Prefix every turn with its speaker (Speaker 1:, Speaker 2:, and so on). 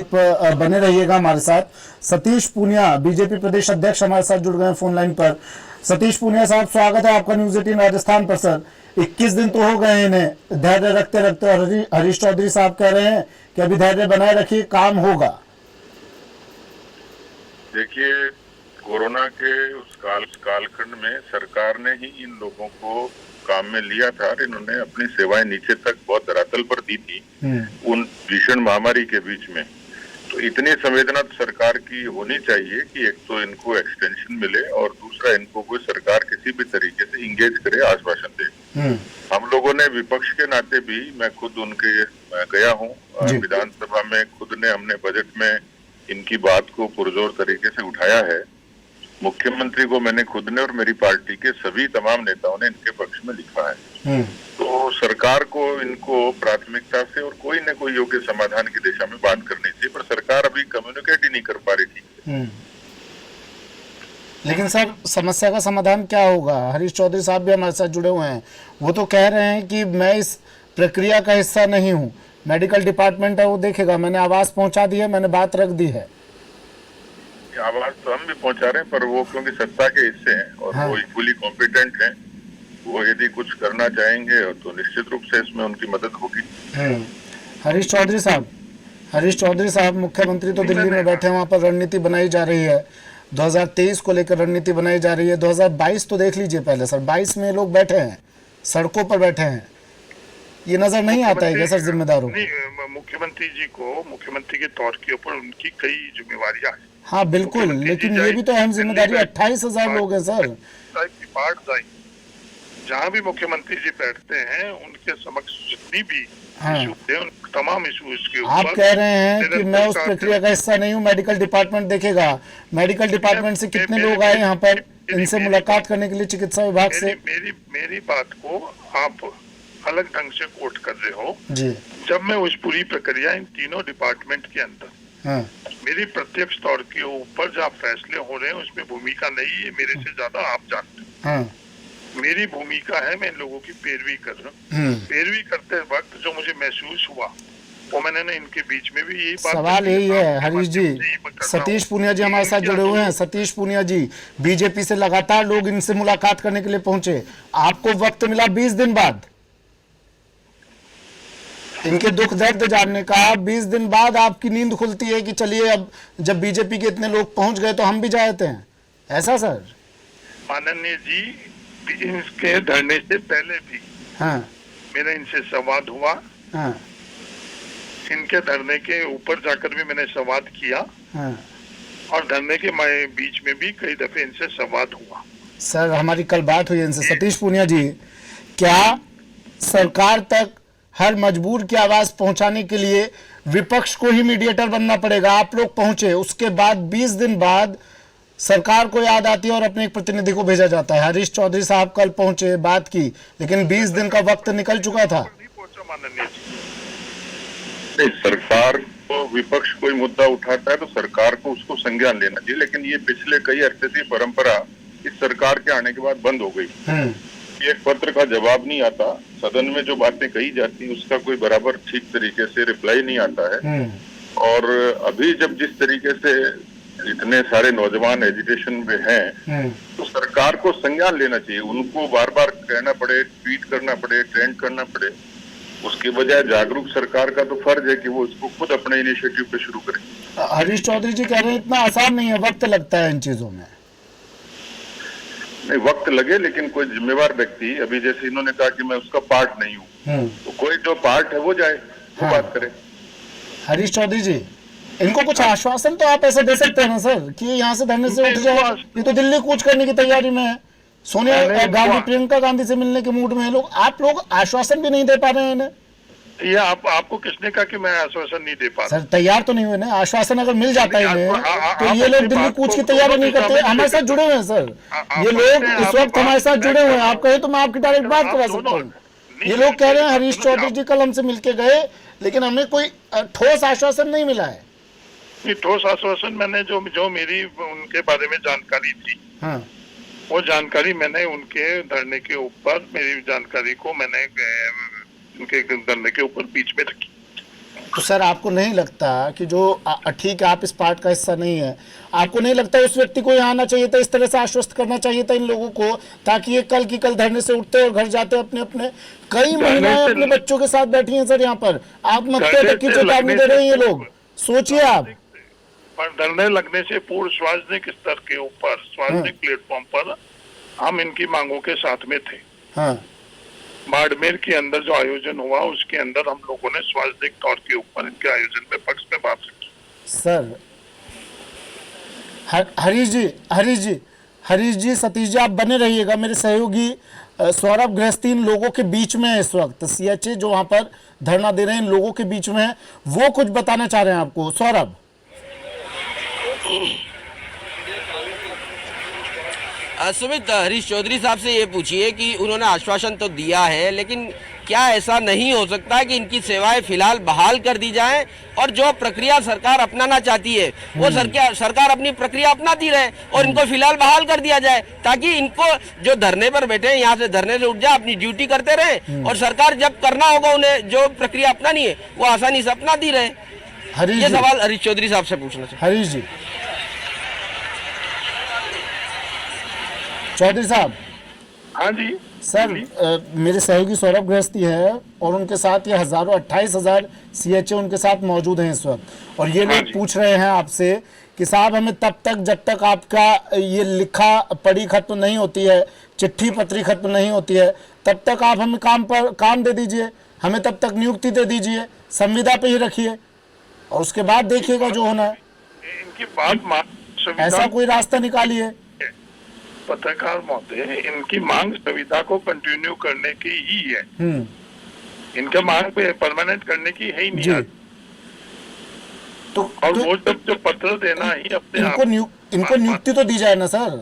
Speaker 1: बने रहिएगा हमारे साथ। सतीश पूनिया बीजेपी प्रदेश अध्यक्ष हमारे साथ जुड़ गए हैं फोन लाइन पर। सतीश पूनिया साहब, स्वागत है आपका न्यूज 18 राजस्थान पर। सर 21 दिन तो हो गए इन्हें धैर्य रखते रखते, और हरीश चौधरी साहब कह रहे हैं कि अभी धैर्य बनाए रखिए, काम होगा।
Speaker 2: देखिए, कोरोना के उस कालखंड में सरकार ने ही इन लोगों को काम में लिया था और इन्होंने अपनी सेवाएं नीचे तक बहुत धरातल पर दी थी उन भीषण महामारी के बीच में। तो इतनी संवेदना तो सरकार की होनी चाहिए कि एक तो इनको एक्सटेंशन मिले और दूसरा इनको कोई सरकार किसी भी तरीके से इंगेज करे, आश्वासन दे। हम लोगों ने विपक्ष के नाते भी, मैं खुद उनके गया हूँ विधानसभा में, खुद ने हमने बजट में इनकी बात को पुरजोर तरीके से उठाया है। मुख्यमंत्री को मैंने खुद ने और मेरी पार्टी के सभी तमाम नेताओं ने इनके पक्ष में लिखा है। तो सरकार को इनको प्राथमिकता से और कोई न कोई योग्य समाधान की दिशा में बात करनी चाहिए, पर सरकार अभी कम्युनिकेट ही नहीं कर पा रही थी।
Speaker 1: लेकिन सर, समस्या का समाधान क्या होगा? हरीश चौधरी साहब भी हमारे साथ जुड़े हुए हैं। वो तो कह रहे हैं कि मैं इस प्रक्रिया का हिस्सा नहीं हूँ, मेडिकल डिपार्टमेंट है वो देखेगा, मैंने आवाज पहुंचा दी है, मैंने बात रख दी है।
Speaker 2: आवाज तो हम भी पहुंचा रहे हैं, पर वो क्योंकि सत्ता के हिस्से हैं और वो इक्वली कॉम्पिटेंट हैं, वो यदि कुछ करना चाहेंगे तो निश्चित रूप से इसमें उनकी मदद होगी।
Speaker 1: हरीश चौधरी साहब मुख्यमंत्री तो दिल्ली में बैठे हैं, वहाँ पर रणनीति बनाई जा रही है, 2023 को लेकर रणनीति बनाई जा रही है। 2022 तो देख लीजिए पहले सर, 22 में लोग बैठे हैं, सड़कों पर बैठे हैं, ये नजर नहीं आता है क्या सर जिम्मेदारों?
Speaker 3: मुख्यमंत्री जी को मुख्यमंत्री के तौर के ऊपर उनकी कई जिम्मेवारियां हैं।
Speaker 1: हाँ बिल्कुल, लेकिन ये भी तो अहम जिम्मेदारी, 28,000 लोग हैं सर।
Speaker 3: जहाँ भी मुख्यमंत्री जी बैठते हैं उनके समक्ष जितनी भी इशू है, तमाम इशू इसके ऊपर।
Speaker 1: आप कह रहे हैं कि मैं उस प्रक्रिया का हिस्सा नहीं हूँ, मेडिकल डिपार्टमेंट देखेगा। मेडिकल डिपार्टमेंट से कितने लोग आए यहाँ पर इनसे मुलाकात करने के लिए चिकित्सा विभाग से?
Speaker 3: मेरी बात को आप अलग ढंग से कोट कर रहे हो
Speaker 1: जी।
Speaker 3: जब मैं उस पूरी प्रक्रिया इन तीनों डिपार्टमेंट के अंदर मेरी प्रत्यक्ष तौर के ऊपर जहाँ फैसले हो रहे हैं उसमें भूमिका नहीं है, मेरे से ज्यादा आप जानते हैं। मेरी भूमिका है, मैं इन लोगों की पैरवी कर रहा हूँ। पैरवी करते वक्त जो मुझे महसूस हुआ वो मैंने ना इनके बीच में भी यही बात।
Speaker 1: सवाल यही है हरीश जी, सतीश पूनिया जी हमारे साथ जुड़े हुए हैं। सतीश पूनिया जी, बीजेपी से लगातार लोग इनसे मुलाकात करने के लिए पहुंचे, आपको वक्त मिला 20 दिन बाद इनके दुख दर्द जानने का। 20 दिन बाद आपकी नींद खुलती है कि चलिए अब जब बीजेपी के इतने लोग पहुंच गए तो हम भी जाते हैं, ऐसा सर?
Speaker 3: माननीय जी, इसके धरने से पहले भी मेरा इनसे संवाद हुआ। इनके धरने के ऊपर जाकर भी मैंने संवाद किया और धरने के बीच में भी कई दफे इनसे संवाद हुआ।
Speaker 1: सर हमारी कल बात हुई इनसे। सतीश पूनिया जी, क्या सरकार तक हर मजबूर की आवाज पहुंचाने के लिए विपक्ष को ही मीडिएटर बनना पड़ेगा? आप लोग पहुंचे, उसके बाद 20 दिन बाद सरकार को याद आती है और अपने एक प्रतिनिधि को भेजा जाता है। हरीश चौधरी साहब कल पहुंचे, बात की, लेकिन 20 दिन का वक्त निकल चुका था।
Speaker 2: नहीं, सरकार को विपक्ष कोई मुद्दा उठाता है तो सरकार को उसको संज्ञान लेना चाहिए, लेकिन ये पिछले कई अरसे से परंपरा इस सरकार के आने के बाद बंद हो गई। एक पत्र का जवाब नहीं आता, सदन में जो बातें कही जाती हैं उसका कोई बराबर ठीक तरीके से रिप्लाई नहीं आता है। और अभी जब जिस तरीके से इतने सारे नौजवान एजुकेशन में हैं, तो सरकार को संज्ञान लेना चाहिए। उनको बार बार कहना पड़े, ट्वीट करना पड़े, ट्रेंड करना पड़े, उसके बजाय जागरूक सरकार का तो फर्ज है कि वो इसको खुद अपने इनिशिएटिव पे शुरू करे।
Speaker 1: हरीश चौधरी जी कह रहे हैं इतना आसान नहीं है, वक्त लगता है इन चीजों में।
Speaker 2: नहीं, वक्त लगे, लेकिन कोई जिम्मेवार व्यक्ति, अभी जैसे इन्होंने कहा कि मैं उसका पार्ट नहीं हूँ, तो कोई जो पार्ट है वो जाए, वो बात करे।
Speaker 1: हरीश चौधरी जी, इनको कुछ आश्वासन तो आप ऐसे दे सकते हैं ना सर कि यहाँ से धरने से उठ जाए? ये तो दिल्ली कूच करने की तैयारी में है, सोनिया गांधी, प्रियंका गांधी से मिलने के मूड में है लोग। आप लोग आश्वासन भी नहीं दे पा रहे हैं इन्हें।
Speaker 3: ये आपको किसने कहा कि मैं आश्वासन नहीं दे पा रहा?
Speaker 1: सर तैयार तो नहीं हुए ना, आश्वासन अगर मिल जाता है इन्हें तो ये लोग दिल्ली कूच की तैयारी नहीं करते। हमारे साथ जुड़े हुए हैं सर, ये लोग इस वक्त हमारे साथ जुड़े हुए हैं। आप कहे तो मैं आपकी डायरेक्ट बात करा सकता हूँ। ये लोग कह रहे हैं हरीश चौधरी जी कल हमसे मिलके गए, लेकिन हमें कोई ठोस आश्वासन नहीं मिला है।
Speaker 3: ठोस आश्वासन मैंने जो मेरी उनके बारे में जानकारी थी, वो जानकारी मैंने उनके धरने के ऊपर, मेरी जानकारी को मैंने उनके धरने के ऊपर बीच में रखी।
Speaker 1: तो सर आपको नहीं लगता कि जो ठीक है आप इस पार्ट का हिस्सा नहीं है, आपको नहीं लगता उस व्यक्ति को यहाँ आना चाहिए था, इस तरह से आश्वस्त करना चाहिए था इन लोगों को, ताकि ये कल की कल धरने से उठते और घर जाते अपने अपने? कई महिलाएं अपने बच्चों के साथ बैठी हैं सर यहाँ पर, आत्महत्या तक की चेतावनी दे रहे हैं ये लोग, सोचिए आप।
Speaker 3: पर धरने लगने से पूर्व सार्वजनिक स्तर के ऊपर, सार्वजनिक प्लेटफॉर्म पर हम इनकी मांगों के साथ में थे।
Speaker 1: हाँ,
Speaker 3: बाड़मेर के अंदर जो आयोजन हुआ उसके अंदर हम लोगों ने सार्वजनिक तौर के ऊपर इनके आयोजन में पक्ष में बात रखी।
Speaker 1: सर हरीश जी सतीश जी आप बने रहिएगा, मेरे सहयोगी सौरभ गृहस्थी इन लोगों के बीच में है इस वक्त, सीएचए जो वहां पर धरना दे रहे हैं इन लोगों के बीच में है, वो कुछ बताना चाह रहे हैं आपको। सौरभ,
Speaker 4: सुमित, हरीश चौधरी साहब से ये पूछिए कि उन्होंने आश्वासन तो दिया है, लेकिन क्या ऐसा नहीं हो सकता कि इनकी सेवाएं फिलहाल बहाल कर दी जाएं और जो प्रक्रिया सरकार अपनाना चाहती है वो सरकार अपनी प्रक्रिया अपनाती रहे और इनको फिलहाल बहाल कर दिया जाए, ताकि इनको जो धरने पर बैठे हैं यहाँ से धरने से उठ जाए, अपनी ड्यूटी करते रहे और सरकार जब करना होगा उन्हें जो प्रक्रिया अपनानी है वो आसानी से अपनाती रहे। ये सवाल हरीश चौधरी साहब से पूछना चाहिए।
Speaker 1: हरीश जी, चौधरी साहब।
Speaker 3: हाँ जी
Speaker 1: सर, मेरे सहयोगी सौरभ गृहस्थी है और उनके साथ ये हजारों 28,000 सीएचए उनके साथ मौजूद हैं इस वक्त, और ये लोग पूछ रहे हैं आपसे कि साहब हमें तब तक जब तक आपका ये लिखा पढ़ी खत्म नहीं होती है, चिट्ठी पत्री खत्म नहीं होती है, तब तक आप हमें काम दे दीजिए, हमें तब तक नियुक्ति दे दीजिए, संविदा पे ही रखिए और उसके बाद देखिएगा जो होना है।
Speaker 3: इनकी बात
Speaker 1: ऐसा कोई रास्ता निकालिए।
Speaker 3: पत्रकार महोदय, इनकी मांग संविदा को कंटिन्यू करने की ही है, इनका मांग पे परमानेंट करने की है ही नहीं।
Speaker 1: तो
Speaker 3: और वो जब जो पत्र देना ही अपने
Speaker 1: इनको नियुक्ति तो दी जाए ना सर।